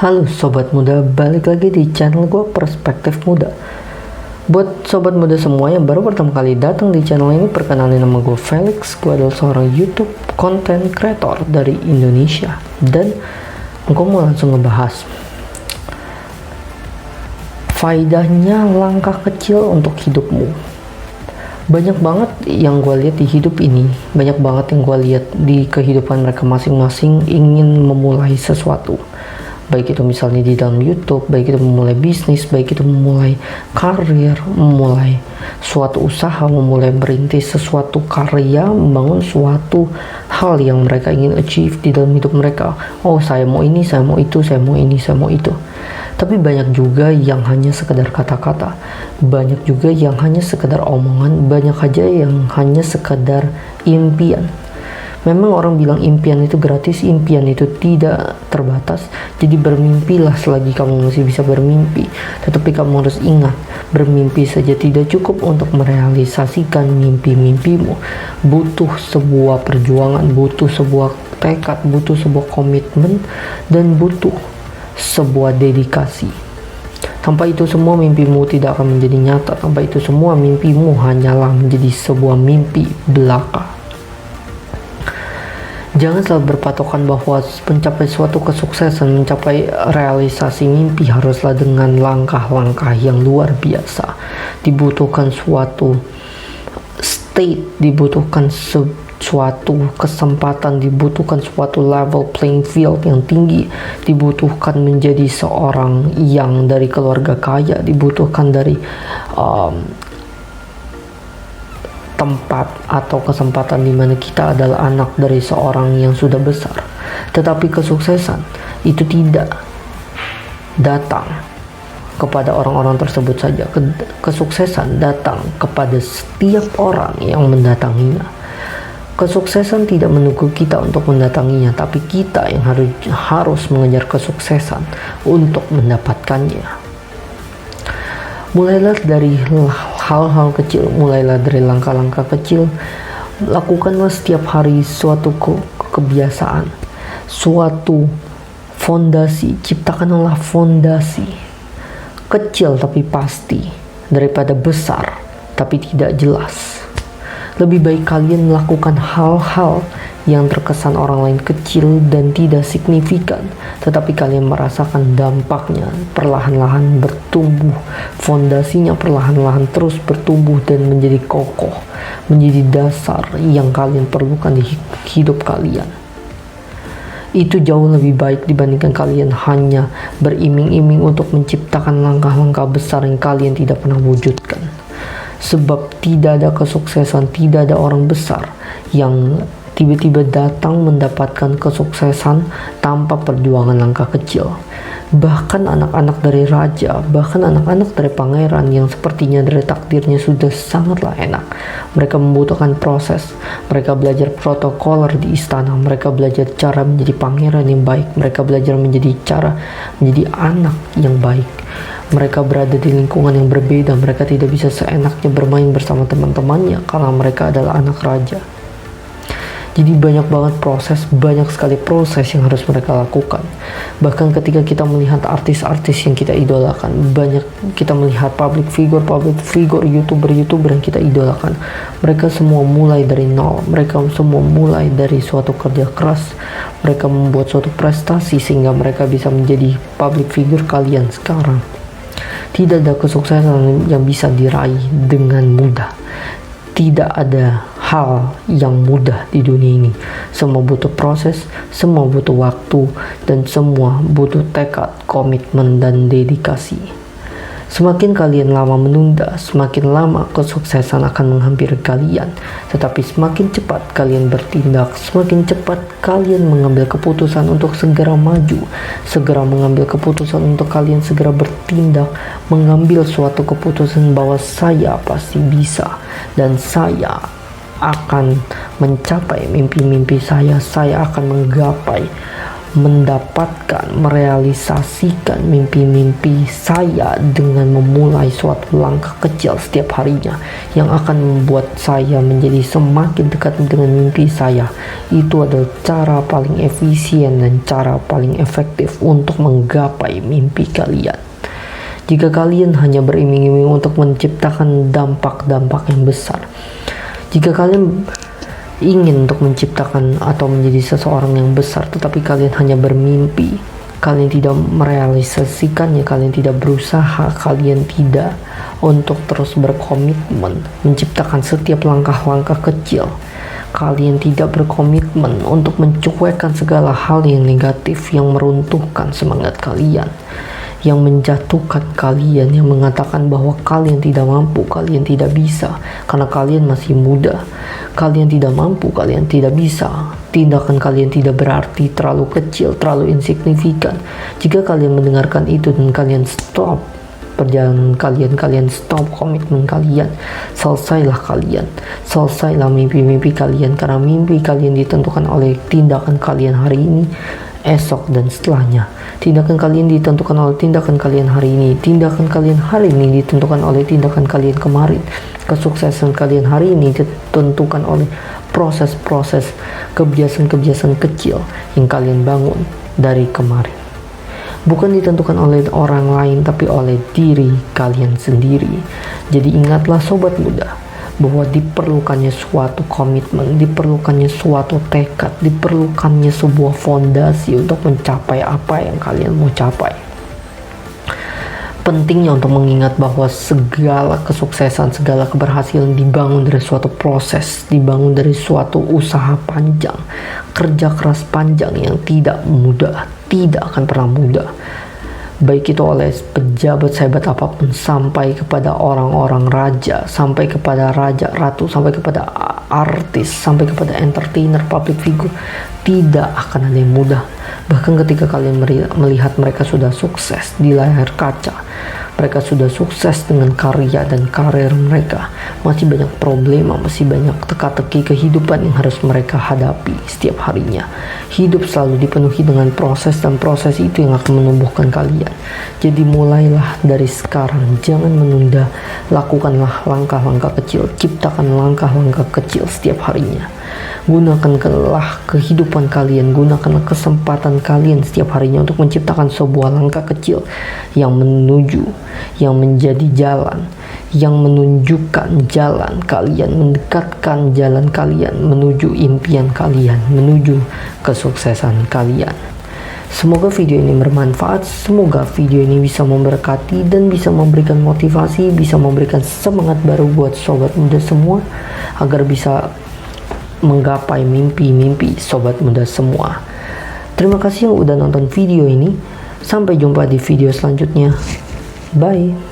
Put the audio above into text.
Halo Sobat Muda, balik lagi di channel gue Perspektif Muda. Buat Sobat Muda semua yang baru pertama kali datang di channel ini, perkenalin nama gue Felix. Gue adalah seorang YouTube content creator dari Indonesia. Dan gue mau langsung ngebahas faedahnya langkah kecil untuk hidupmu. Banyak banget yang gue lihat di hidup ini, banyak banget yang gue lihat di kehidupan mereka masing-masing ingin memulai sesuatu. Baik itu misalnya di dalam YouTube, baik itu memulai bisnis, baik itu memulai karir, memulai suatu usaha, memulai merintis sesuatu karya, membangun suatu hal yang mereka ingin achieve di dalam hidup mereka. Oh, saya mau ini, saya mau itu, saya mau ini, saya mau itu. Tapi banyak juga yang hanya sekedar kata-kata, banyak juga yang hanya sekedar omongan, banyak aja yang hanya sekedar impian. Memang orang bilang impian itu gratis, impian itu tidak terbatas. Jadi bermimpilah selagi kamu masih bisa bermimpi. Tetapi kamu harus ingat, bermimpi saja tidak cukup untuk merealisasikan mimpi-mimpimu. Butuh sebuah perjuangan, butuh sebuah tekad, butuh sebuah komitmen, dan butuh sebuah dedikasi. Tanpa itu semua mimpimu tidak akan menjadi nyata. Tanpa itu semua mimpimu hanyalah menjadi sebuah mimpi belaka. Jangan selalu berpatokan bahwa mencapai suatu kesuksesan, mencapai realisasi mimpi haruslah dengan langkah-langkah yang luar biasa. Dibutuhkan suatu state, dibutuhkan suatu kesempatan, dibutuhkan suatu level playing field yang tinggi, dibutuhkan menjadi seorang yang dari keluarga kaya, dibutuhkan dari tempat atau kesempatan di mana kita adalah anak dari seorang yang sudah besar. Tetapi kesuksesan itu tidak datang kepada orang-orang tersebut saja. Kesuksesan datang kepada setiap orang yang mendatanginya. Kesuksesan tidak menunggu kita untuk mendatanginya, tapi kita yang harus mengejar kesuksesan untuk mendapatkannya. Mulailah dari hal-hal kecil, mulailah dari langkah-langkah kecil. Lakukanlah setiap hari suatu kebiasaan, suatu fondasi. Ciptakanlah fondasi kecil tapi pasti, daripada besar tapi tidak jelas. Lebih baik kalian melakukan hal-hal yang terkesan orang lain kecil dan tidak signifikan, tetapi kalian merasakan dampaknya perlahan-lahan bertumbuh, fondasinya perlahan-lahan terus bertumbuh dan menjadi kokoh, menjadi dasar yang kalian perlukan di hidup kalian. Itu jauh lebih baik dibandingkan kalian hanya beriming-iming untuk menciptakan langkah-langkah besar yang kalian tidak pernah wujudkan. Sebab tidak ada kesuksesan, tidak ada orang besar yang tiba-tiba datang mendapatkan kesuksesan tanpa perjuangan langkah kecil. Bahkan anak-anak dari raja, bahkan anak-anak dari pangeran yang sepertinya dari takdirnya sudah sangatlah enak, mereka membutuhkan proses. Mereka belajar protokoler di istana, mereka belajar cara menjadi pangeran yang baik, mereka belajar menjadi anak yang baik. Mereka berada di lingkungan yang berbeda, mereka tidak bisa seenaknya bermain bersama teman-temannya karena mereka adalah anak raja. Jadi banyak banget banyak sekali proses yang harus mereka lakukan. Bahkan ketika kita melihat artis-artis yang kita idolakan, banyak kita melihat public figure, YouTuber yang kita idolakan. Mereka semua mulai dari nol, mereka semua mulai dari suatu kerja keras. Mereka membuat suatu prestasi sehingga mereka bisa menjadi public figure kalian sekarang. Tidak ada kesuksesan yang bisa diraih dengan mudah. Tidak ada hal yang mudah di dunia ini. Semua butuh proses, semua butuh waktu, dan semua butuh tekad, komitmen, dan dedikasi. Semakin kalian lama menunda, semakin lama kesuksesan akan menghampiri kalian. Tetapi semakin cepat kalian bertindak, semakin cepat kalian mengambil keputusan untuk segera maju, segera mengambil keputusan untuk kalian segera bertindak, mengambil suatu keputusan bahwa saya pasti bisa dan saya akan mencapai mimpi-mimpi saya akan menggapai mendapatkan, merealisasikan mimpi-mimpi saya dengan memulai suatu langkah kecil setiap harinya yang akan membuat saya menjadi semakin dekat dengan mimpi saya. Itu adalah cara paling efisien dan cara paling efektif untuk menggapai mimpi kalian. Jika kalian hanya beriming-iming untuk menciptakan dampak-dampak yang besar, jika kalian ingin untuk menciptakan atau menjadi seseorang yang besar, tetapi kalian hanya bermimpi, kalian tidak merealisasikannya, kalian tidak berusaha, kalian tidak untuk terus berkomitmen menciptakan setiap langkah-langkah kecil, kalian tidak berkomitmen untuk mencuekkan segala hal yang negatif yang meruntuhkan semangat kalian, yang menjatuhkan kalian, yang mengatakan bahwa kalian tidak mampu, kalian tidak bisa karena kalian masih muda, kalian tidak mampu, kalian tidak bisa, tindakan kalian tidak berarti, terlalu kecil, terlalu insignifikan. Jika kalian mendengarkan itu dan kalian stop perjalanan kalian, kalian stop komitmen kalian, selesailah mimpi-mimpi kalian, karena mimpi kalian ditentukan oleh tindakan kalian hari ini, esok, dan setelahnya. Tindakan kalian ditentukan oleh tindakan kalian hari ini, tindakan kalian hari ini ditentukan oleh tindakan kalian kemarin, kesuksesan kalian hari ini ditentukan oleh proses-proses, kebiasaan-kebiasaan kecil yang kalian bangun dari kemarin. Bukan ditentukan oleh orang lain, tapi oleh diri kalian sendiri. Jadi ingatlah sobat muda, bahwa diperlukannya suatu komitmen, diperlukannya suatu tekad, diperlukannya sebuah fondasi untuk mencapai apa yang kalian mau capai. Pentingnya untuk mengingat bahwa segala kesuksesan, segala keberhasilan dibangun dari suatu proses, dibangun dari suatu usaha panjang, kerja keras panjang yang tidak mudah, tidak akan pernah mudah. Baik itu oleh pejabat sehebat apapun, sampai kepada orang-orang raja, sampai kepada raja, ratu, sampai kepada artis, sampai kepada entertainer, public figure, tidak akan ada yang mudah. Bahkan ketika kalian melihat mereka sudah sukses di layar kaca, mereka sudah sukses dengan karya dan karir mereka, masih banyak problema, masih banyak teka-teki kehidupan yang harus mereka hadapi setiap harinya. Hidup selalu dipenuhi dengan proses, dan proses itu yang akan menumbuhkan kalian. Jadi mulailah dari sekarang, jangan menunda, lakukanlah langkah-langkah kecil, ciptakan langkah-langkah kecil setiap harinya. Gunakanlah kehidupan kalian, gunakanlah kesempatan kalian setiap harinya untuk menciptakan sebuah langkah kecil yang menuju, yang menjadi jalan, yang menunjukkan jalan kalian, mendekatkan jalan kalian menuju impian kalian, menuju kesuksesan kalian. Semoga video ini bermanfaat, semoga video ini bisa memberkati dan bisa memberikan motivasi, bisa memberikan semangat baru buat sobat muda semua agar bisa menggapai mimpi-mimpi sobat muda semua. Terima kasih yang udah nonton video ini. Sampai jumpa di video selanjutnya. Bye.